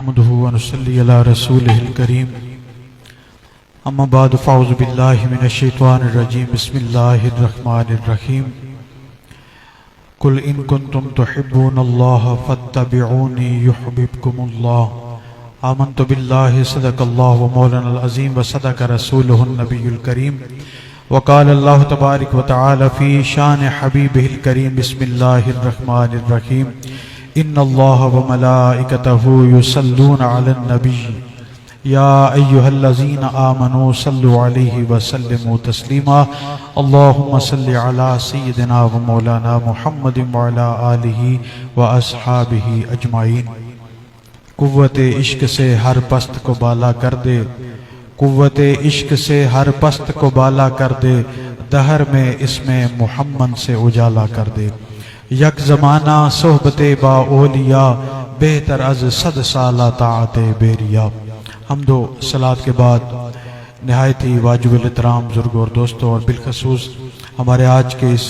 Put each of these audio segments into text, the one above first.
نحمده ونصلي على رسوله الكريم اما بعد فاعوذ بالله من الشيطان الرجيم بسم الله الرحمن الرحيم قل ان كنتم تحبون الله فاتبعوني يحببكم الله آمنت بالله صدق الله ومولانا العظيم وصدق رسوله النبي الكريم وقال الله تبارك وتعالى في شان حبيبه الكريم بسم الله الرحمن الرحيم ان الله وملائكته يصلون على النبي يا ايها الذين امنوا صلوا عليه وسلموا تسليما اللهم صل على سيدنا ومولانا محمد وعلى آله واصحابه اجمعين۔ قوت عشق سے ہر پست کو بالا کر دے، قوت عشق سے ہر پست کو بالا کر دے، دہر میں اس میں محمد سے اجالا کر دے۔ یک زمانہ صحبت با اولیاء بہتر از 100 سالہ طاعت بیریا۔ حمد و صلات کے بعد نہایت ہی واجب الاحترام بزرگوں اور دوستوں، اور بالخصوص ہمارے آج کے اس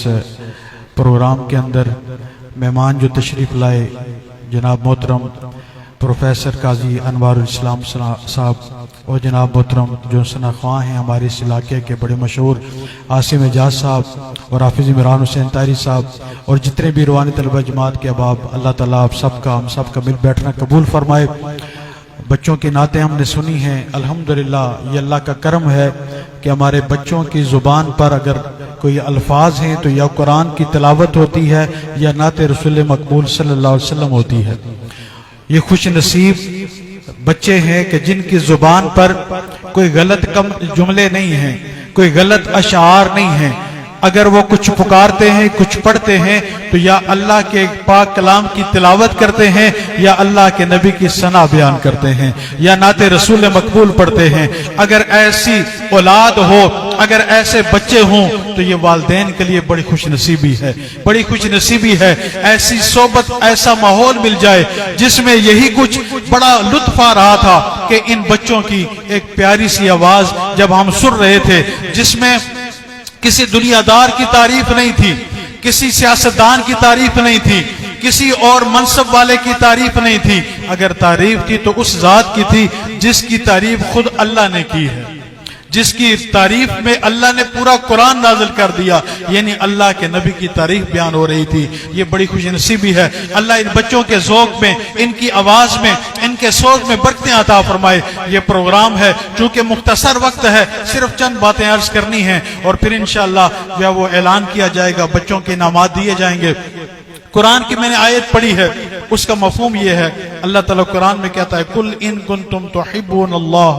پروگرام کے اندر مہمان جو تشریف لائے جناب محترم پروفیسر قاضی انوار الاسلام صاحب اور جناب محترم جو ثنا خواں ہیں ہمارے اس علاقے کے بڑے مشہور عاصم اعجاز صاحب اور حافظ عمران حسین طاہری صاحب اور جتنے بھی روحانی طلبہ جماعت کے احباب، اللہ تعالیٰ آپ سب کا ہم سب کا مل بیٹھنا قبول فرمائے۔ بچوں کی نعتیں ہم نے سنی ہیں، الحمدللہ یہ اللہ کا کرم ہے کہ ہمارے بچوں کی زبان پر اگر کوئی الفاظ ہیں تو یا قرآن کی تلاوت ہوتی ہے یا نعت رسول مقبول صلی اللہ علیہ وسلم ہوتی ہے۔ یہ خوش نصیب بچے ہیں کہ جن کی زبان پر کوئی غلط جملے نہیں ہیں، کوئی غلط اشعار نہیں ہیں۔ اگر وہ کچھ پکارتے ہیں، کچھ پڑھتے ہیں تو یا اللہ کے پاک کلام کی تلاوت کرتے ہیں یا اللہ کے نبی کی ثنا بیان کرتے ہیں یا نعت رسول مقبول پڑھتے ہیں۔ اگر ایسی اولاد ہو، اگر ایسے بچے ہوں تو یہ والدین کے لیے بڑی خوش نصیبی ہے، بڑی خوش نصیبی ہے۔ ایسی صحبت، ایسا ماحول مل جائے جس میں یہی کچھ بڑا لطف آ رہا تھا کہ ان بچوں کی ایک پیاری سی آواز جب ہم سن رہے تھے، جس میں کسی دنیا دار کی تعریف نہیں تھی، کسی سیاستدان کی تعریف نہیں تھی، کسی اور منصب والے کی تعریف نہیں تھی۔ اگر تعریف تھی تو اس ذات کی تھی جس کی تعریف خود اللہ نے کی ہے، جس کی تعریف میں اللہ نے پورا قرآن نازل کر دیا، یعنی اللہ کے نبی کی تعریف بیان ہو رہی تھی۔ یہ بڑی خوش نصیبی ہے۔ اللہ ان بچوں کے ذوق میں، ان کی آواز میں، ان کے سوز میں برکتیں عطا فرمائے۔ یہ پروگرام ہے چونکہ مختصر وقت ہے، صرف چند باتیں عرض کرنی ہیں اور پھر انشاءاللہ جو وہ اعلان کیا جائے گا، بچوں کے انعامات دیے جائیں گے۔ قرآن کی میں نے آیت پڑھی ہے، اس کا مفہوم یہ ہے، اللہ تعالیٰ قرآن میں کہتا ہے قل ان کنتم تحبون اللہ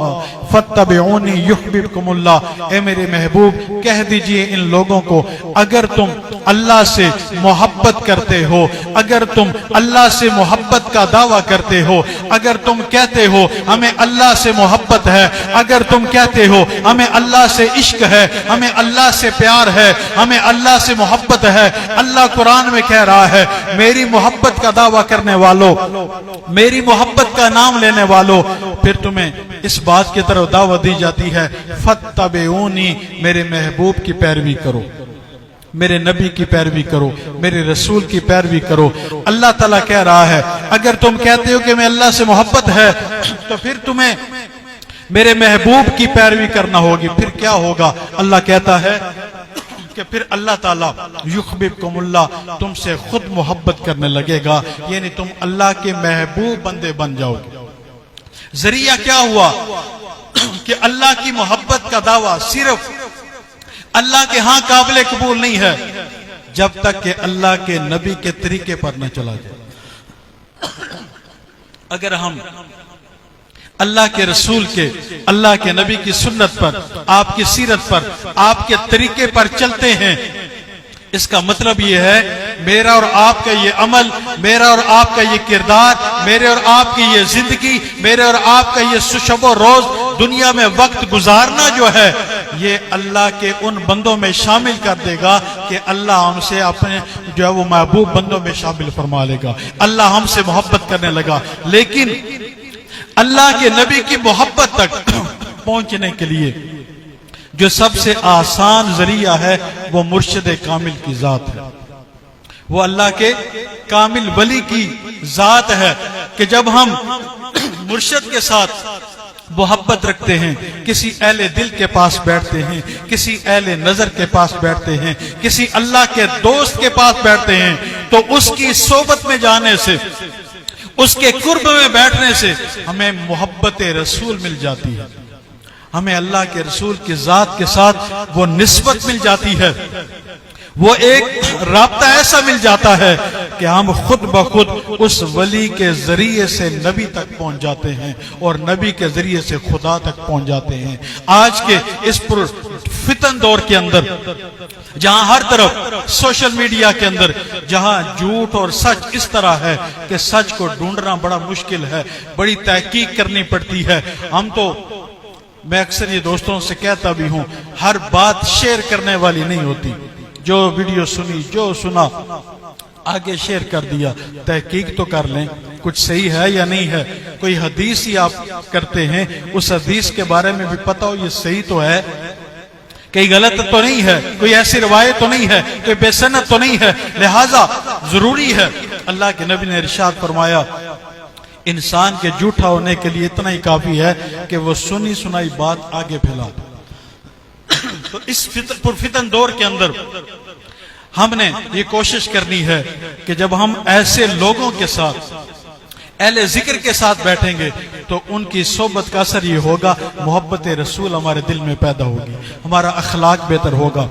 فاتبعونی یحببکم اللہ۔ اے میرے محبوب کہہ دیجئے ان لوگوں کو اگر تم اللہ سے محبت کرتے ہو، اگر تم اللہ سے محبت کا دعویٰ کرتے ہو، اگر تم کہتے ہو ہمیں اللہ سے محبت ہے، اگر تم کہتے ہو ہمیں اللہ سے عشق ہے، ہمیں اللہ سے پیار ہے، ہمیں اللہ سے محبت ہے، اللہ قرآن میں کہہ رہا ہے میری محبت کا دعویٰ کرنے والوں، میری محبت کا نام لینے والوں، پھر تمہیں اس بات کی طرف دعوت دی جاتی ہے فاتبعونی، میرے محبوب کی پیروی کرو، میرے نبی کی پیروی کرو، میرے رسول کی پیروی کرو۔ اللہ تعالیٰ کہہ رہا ہے اگر تم کہتے ہو کہ میں اللہ سے محبت ہے تو پھر تمہیں میرے محبوب کی پیروی کرنا ہوگی۔ پھر کیا ہوگا؟ اللہ کہتا ہے کہ پھر اللہ تعالیٰ یحببکم اللہ تم سے خود محبت کرنے لگے گا، یعنی تم اللہ کے محبوب بندے بن جاؤ گے۔ ذریعہ کیا ہوا کہ اللہ کی محبت کا دعویٰ صرف اللہ کے ہاں قابل قبول نہیں ہے جب تک کہ اللہ کے نبی کے طریقے پر نہ چلا جائے۔ اگر ہم اللہ کے رسول کے، اللہ کے نبی کی سنت پر، آپ کی سیرت پر، آپ کے طریقے پر چلتے ہیں، اس کا مطلب یہ ہے میرا اور آپ کا یہ عمل، میرا اور آپ کا یہ کردار، میرے اور آپ کی یہ زندگی، میرے اور آپ کا یہ شب و روز دنیا میں وقت گزارنا جو ہے، یہ اللہ کے ان بندوں میں شامل کر دے گا کہ اللہ ہم سے اپنے جو ہے وہ محبوب بندوں میں شامل فرما لے گا، اللہ ہم سے محبت کرنے لگا۔ لیکن اللہ کے نبی کی محبت تک پہنچنے کے لیے جو سب سے آسان ذریعہ ہے وہ مرشد کامل کی ذات ہے، وہ اللہ کے کامل ولی کی ذات ہے کہ جب ہم مرشد کے ساتھ محبت رکھتے ہیں، کسی اہل دل کے پاس بیٹھتے ہیں، کسی اہل نظر کے پاس بیٹھتے ہیں، کسی اللہ کے دوست کے پاس بیٹھتے ہیں، تو اس کی صحبت میں جانے سے، اس کے قرب میں بیٹھنے سے ہمیں محبت رسول مل جاتی ہے، ہمیں اللہ کے رسول کی ذات کے ساتھ وہ نسبت مل جاتی ہے، وہ ایک رابطہ ایسا مل جاتا ہے کہ ہم خود بخود اس ولی کے ذریعے سے نبی تک پہنچ جاتے ہیں اور نبی کے ذریعے سے خدا تک پہنچ جاتے ہیں۔ آج کے اس پر فتن دور کے اندر، جہاں ہر طرف سوشل میڈیا کے اندر، جہاں جھوٹ اور سچ اس طرح ہے کہ سچ کو ڈھونڈنا بڑا مشکل ہے، بڑی تحقیق کرنی پڑتی ہے، میں اکثر یہ دوستوں سے کہتا بھی ہوں، ہر بات شیئر کرنے والی نہیں ہوتی، جو ویڈیو سنی، جو سنا آگے شیئر کر دیا، تحقیق تو کر لیں کچھ صحیح ہے یا نہیں ہے۔ کوئی حدیث ہی آپ کرتے ہیں، اس حدیث کے بارے میں بھی پتہ ہو یہ صحیح تو ہے، کئی غلط تو نہیں ہے، کوئی ایسی روایت تو نہیں ہے، کوئی بے سند تو نہیں ہے، لہٰذا ضروری ہے۔ اللہ کے نبی نے ارشاد فرمایا، انسان کے جھوٹا ہونے کے لیے اتنا ہی کافی ہے کہ وہ سنی سنائی بات آگے پھیلا۔ تو اس پرفتن دور کے اندر ہم نے یہ کوشش کرنی ہے کہ جب ہم ایسے لوگوں کے ساتھ، اہل ذکر کے ساتھ بیٹھیں گے تو ان کی صحبت کا اثر یہ ہوگا، محبت رسول ہمارے دل میں پیدا ہوگی، ہمارا اخلاق بہتر ہوگا،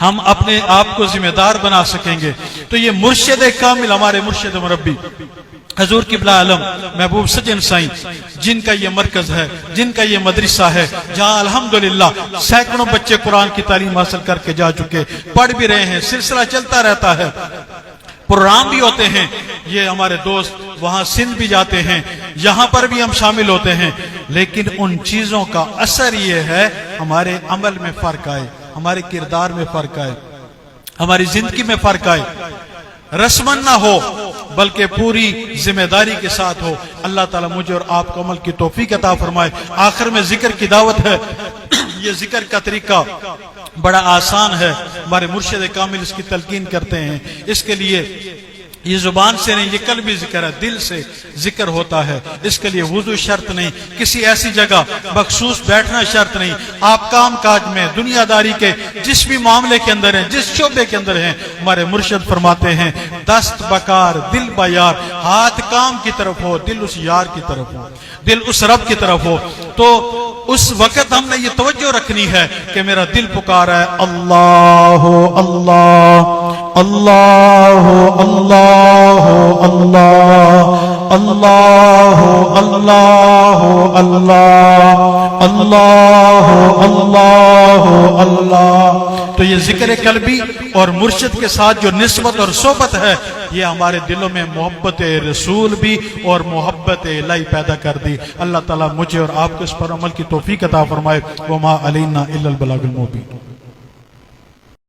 ہم اپنے آپ کو ذمہ دار بنا سکیں گے۔ تو یہ مرشد کامل، ہمارے مرشد مربی حضور قبلہ عالم محبوب سجن سائیں، جن کا یہ مرکز ہے، جن کا یہ مدرسہ ہے، جہاں الحمدللہ سینکڑوں بچے قرآن کی تعلیم حاصل کر کے جا چکے، پڑھ بھی رہے ہیں، سلسلہ چلتا رہتا ہے، پروگرام بھی ہوتے ہیں، یہ ہمارے دوست وہاں سندھ بھی جاتے ہیں، یہاں پر بھی ہم شامل ہوتے ہیں، لیکن ان چیزوں کا اثر یہ ہے ہمارے عمل میں فرق آئے، ہمارے کردار میں فرق آئے، ہماری زندگی میں فرق آئے، رسمن نہ ہو بلکہ پوری ذمہ داری کے ساتھ ہو۔ اللہ تعالیٰ مجھے اور آپ کو عمل کی توفیق عطا فرمائے۔ آخر میں ذکر کی دعوت ہے، یہ ذکر کا طریقہ بڑا آسان ہے، ہمارے مرشد کامل اس کی تلقین کرتے ہیں، اس کے لیے یہ زبان سے نہیں، یہ قلبی ذکر ہے، دل سے ذکر ہوتا ہے، اس کے لیے وضو شرط نہیں، کسی ایسی جگہ مخصوص بیٹھنا شرط نہیں، آپ کام کاج میں، دنیا داری کے جس بھی معاملے کے اندر ہیں، جس شعبے کے اندر ہیں، ہمارے مرشد فرماتے ہیں، دست بکار دل بیار، ہاتھ کام کی طرف ہو، دل اس یار کی طرف ہو، دل اس رب کی طرف ہو۔ تو اس وقت ہم نے یہ توجہ رکھنی ہے کہ میرا دل پکارا ہے اللہ اللہ اللہ اللہ اللہ اللہ اللہ اللہ اللہ اللہ۔ تو یہ ذکر قلبی اور مرشد کے ساتھ جو نسبت اور صحبت ہے، یہ ہمارے دلوں میں محبت رسول بھی اور محبت الہی پیدا کر دی۔ اللہ تعالیٰ مجھے اور آپ کو اس پر عمل کی توفیق عطا فرمائے۔ وما علینا الا البلاغ المبین۔